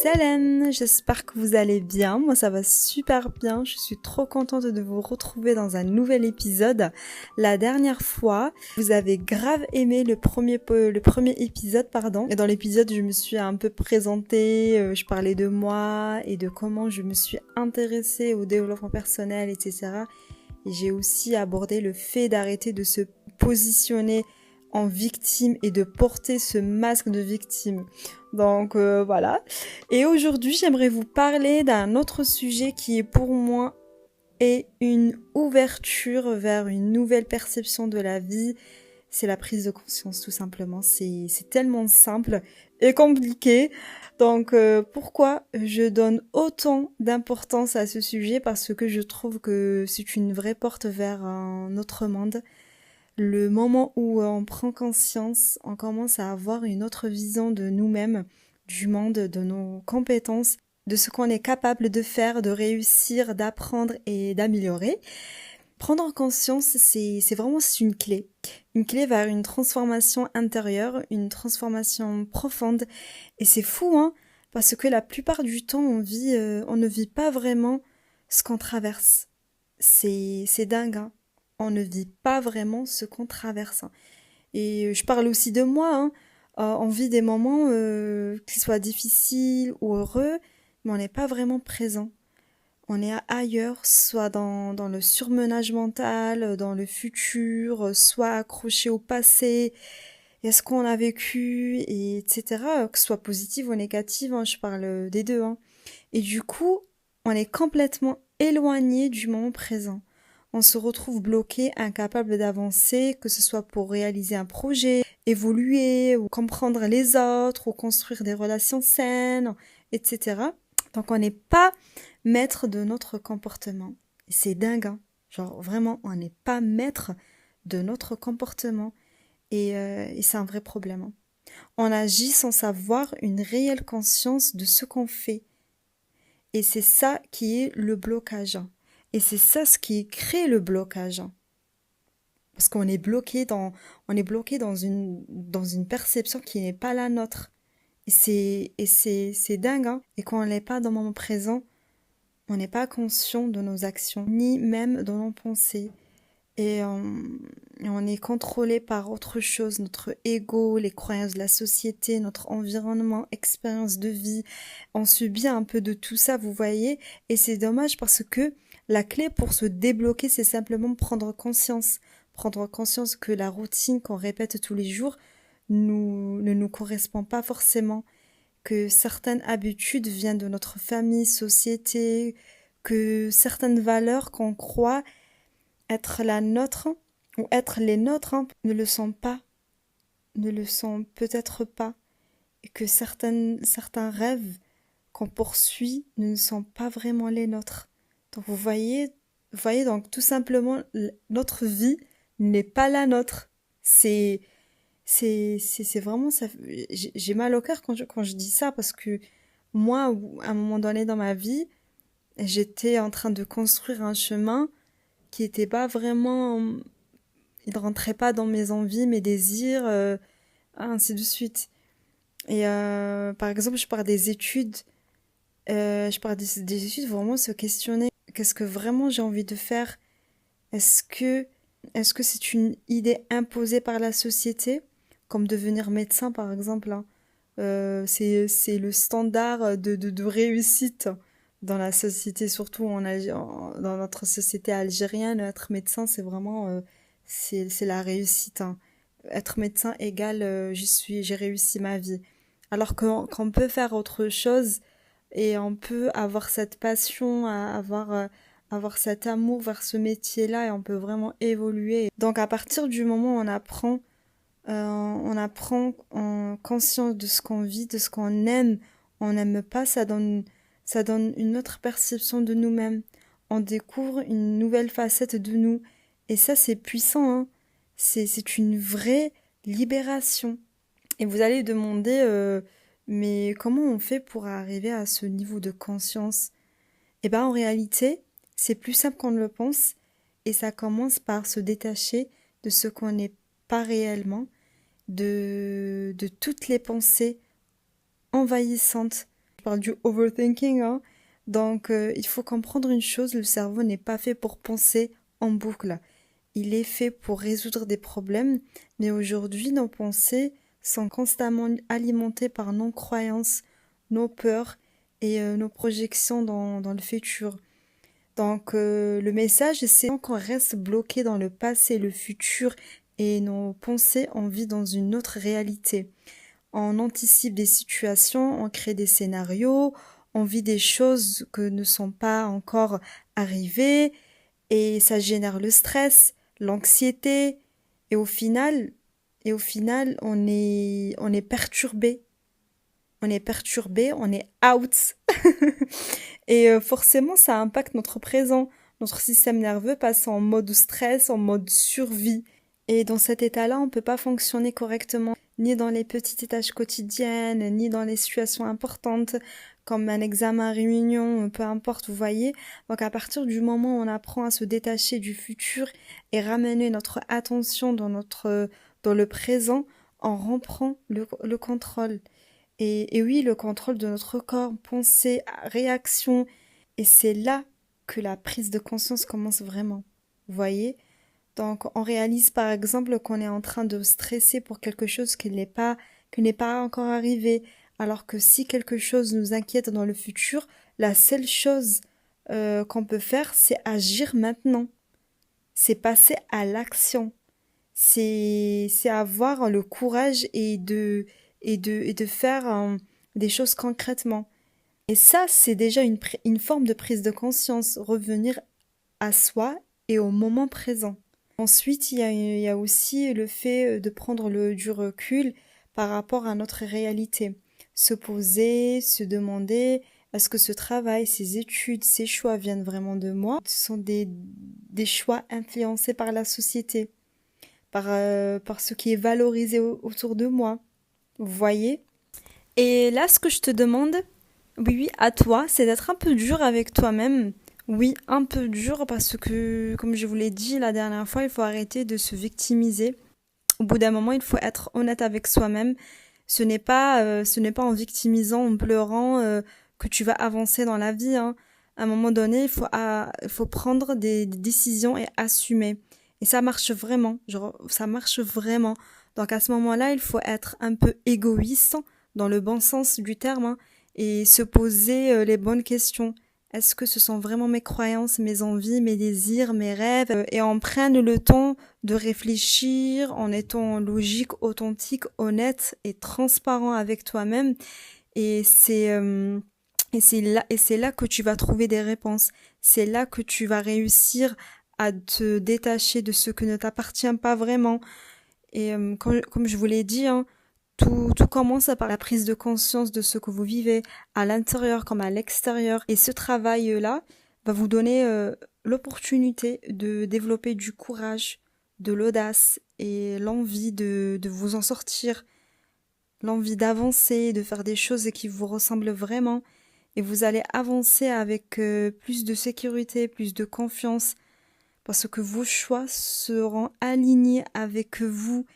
Salam, j'espère que vous allez bien. Moi ça va super bien, je suis trop contente de vous retrouver dans un nouvel épisode. La dernière fois, vous avez grave aimé le premier épisode, pardon. Et dans l'épisode, je me suis un peu présentée, je parlais de moi et de comment je me suis intéressée au développement personnel, etc. Et j'ai aussi abordé le fait d'arrêter de se positionner en victime et de porter ce masque de victime. Donc voilà. Et aujourd'hui, j'aimerais vous parler d'un autre sujet qui est pour moi une ouverture vers une nouvelle perception de la vie. C'est la prise de conscience, tout simplement. C'est tellement simple et compliqué. Donc pourquoi je donne autant d'importance à ce sujet? Parce que je trouve que c'est une vraie porte vers un autre monde. Le moment où on prend conscience, on commence à avoir une autre vision de nous-mêmes, du monde, de nos compétences, de ce qu'on est capable de faire, de réussir, d'apprendre et d'améliorer. Prendre conscience, c'est vraiment une clé. Une clé vers une transformation intérieure, une transformation profonde. Et c'est fou, hein, parce que la plupart du temps, on ne vit pas vraiment ce qu'on traverse. C'est dingue, hein. On ne vit pas vraiment ce qu'on traverse. Et je parle aussi de moi, hein. On vit des moments, qu'ils soient difficiles ou heureux, mais on n'est pas vraiment présent. On est ailleurs, soit dans le surmenage mental, dans le futur, soit accroché au passé, et ce qu'on a vécu, et etc., que ce soit positif ou négatif, hein, je parle des deux. Hein. Et du coup, on est complètement éloigné du moment présent. On se retrouve bloqué, incapable d'avancer, que ce soit pour réaliser un projet, évoluer, ou comprendre les autres, ou construire des relations saines, etc. Donc on n'est pas maître de notre comportement. Et c'est dingue, hein. Genre vraiment, on n'est pas maître de notre comportement. Et c'est un vrai problème. Hein. On agit sans avoir une réelle conscience de ce qu'on fait. Et c'est ça qui est le blocage. Et c'est ça ce qui crée le blocage. Parce qu'on est bloqué dans une perception qui n'est pas la nôtre. Et c'est dingue, hein. Et quand on n'est pas dans le moment présent, on n'est pas conscient de nos actions, ni même de nos pensées. Et on est contrôlé par autre chose, notre ego, les croyances de la société, notre environnement, expérience de vie. On subit un peu de tout ça, vous voyez. Et c'est dommage parce que la clé pour se débloquer, c'est simplement prendre conscience. Prendre conscience que la routine qu'on répète tous les jours ne nous correspond pas forcément. Que certaines habitudes viennent de notre famille, société, que certaines valeurs qu'on croit être la nôtre ou être les nôtres ne le sont pas, ne le sont peut-être pas, et que certains rêves qu'on poursuit ne sont pas vraiment les nôtres. Donc vous voyez donc tout simplement notre vie n'est pas la nôtre. C'est vraiment ça. J'ai mal au cœur quand je dis ça parce que moi, à un moment donné dans ma vie, j'étais en train de construire un chemin qui était pas vraiment, il ne rentrait pas dans mes envies, mes désirs, ainsi de suite. Et par exemple, je pars des études vraiment se questionner, qu'est-ce que vraiment j'ai envie de faire? Est-ce que, est-ce que c'est une idée imposée par la société, comme devenir médecin par exemple, hein. C'est le standard de réussite dans la société, surtout dans notre société algérienne. Être médecin, c'est vraiment c'est la réussite. Hein. Être médecin égale j'ai réussi ma vie. Alors qu'on peut faire autre chose et on peut avoir cette passion, avoir cet amour vers ce métier-là et on peut vraiment évoluer. Donc à partir du moment où on apprend en conscience de ce qu'on vit, de ce on n'aime pas, ça donne une autre perception de nous-mêmes. On découvre une nouvelle facette de nous. Et ça, c'est puissant, hein. C'est une vraie libération. Et vous allez demander, mais comment on fait pour arriver à ce niveau de conscience? Eh ben, en réalité, c'est plus simple qu'on ne le pense. Et ça commence par se détacher de ce qu'on n'est pas réellement, de toutes les pensées envahissantes Je parle du overthinking, hein. Donc, il faut comprendre une chose, le cerveau n'est pas fait pour penser en boucle. Il est fait pour résoudre des problèmes, mais aujourd'hui, nos pensées sont constamment alimentées par nos croyances, nos peurs et nos projections dans le futur. Donc, le message, c'est qu'on reste bloqué dans le passé, le futur et nos pensées, on vit dans une autre réalité. On anticipe des situations, on crée des scénarios, on vit des choses que ne sont pas encore arrivées et ça génère le stress, l'anxiété et au final on est perturbé. On est perturbé, on est out. Et forcément, ça impacte notre présent. Notre système nerveux passe en mode stress, en mode survie. Et dans cet état-là, on ne peut pas fonctionner correctement, ni dans les petites tâches quotidiennes, ni dans les situations importantes, comme un examen, réunion, peu importe, vous voyez. Donc à partir du moment où on apprend à se détacher du futur et ramener notre attention dans le présent, on reprend le contrôle. Et oui, le contrôle de notre corps, pensée, réaction. Et c'est là que la prise de conscience commence vraiment. Vous voyez? Donc, on réalise par exemple qu'on est en train de stresser pour quelque chose qui n'est pas encore arrivé. Alors que si quelque chose nous inquiète dans le futur, la seule chose qu'on peut faire, c'est agir maintenant. C'est passer à l'action. C'est avoir le courage et de faire des choses concrètement. Et ça, c'est déjà une forme de prise de conscience, revenir à soi et au moment présent. Ensuite, il y a aussi le fait de prendre du recul par rapport à notre réalité. Se poser, se demander, est-ce que ce travail, ces études, ces choix viennent vraiment de moi? Ce sont des choix influencés par la société, par ce qui est valorisé autour de moi. Vous voyez? Et là, ce que je te demande, oui, à toi, c'est d'être un peu dur avec toi-même. Oui, un peu dur parce que, comme je vous l'ai dit la dernière fois, il faut arrêter de se victimiser. Au bout d'un moment, il faut être honnête avec soi-même. Ce n'est pas en victimisant, en pleurant que tu vas avancer dans la vie, hein. À un moment donné, il faut prendre des décisions et assumer. Et ça marche vraiment. Genre, ça marche vraiment. Donc à ce moment-là, il faut être un peu égoïste dans le bon sens du terme, hein, et se poser les bonnes questions. Est-ce que ce sont vraiment mes croyances, mes envies, mes désirs, mes rêves et on prenne le temps de réfléchir en étant logique, authentique, honnête et transparent avec toi-même. Et c'est là que tu vas trouver des réponses. C'est là que tu vas réussir à te détacher de ce que ne t'appartient pas vraiment. Et comme je vous l'ai dit, hein, tout commence par la prise de conscience de ce que vous vivez à l'intérieur comme à l'extérieur. Et ce travail-là va vous donner l'opportunité de développer du courage, de l'audace et l'envie de vous en sortir, l'envie d'avancer, de faire des choses qui vous ressemblent vraiment. Et vous allez avancer avec plus de sécurité, plus de confiance, parce que vos choix seront alignés avec vous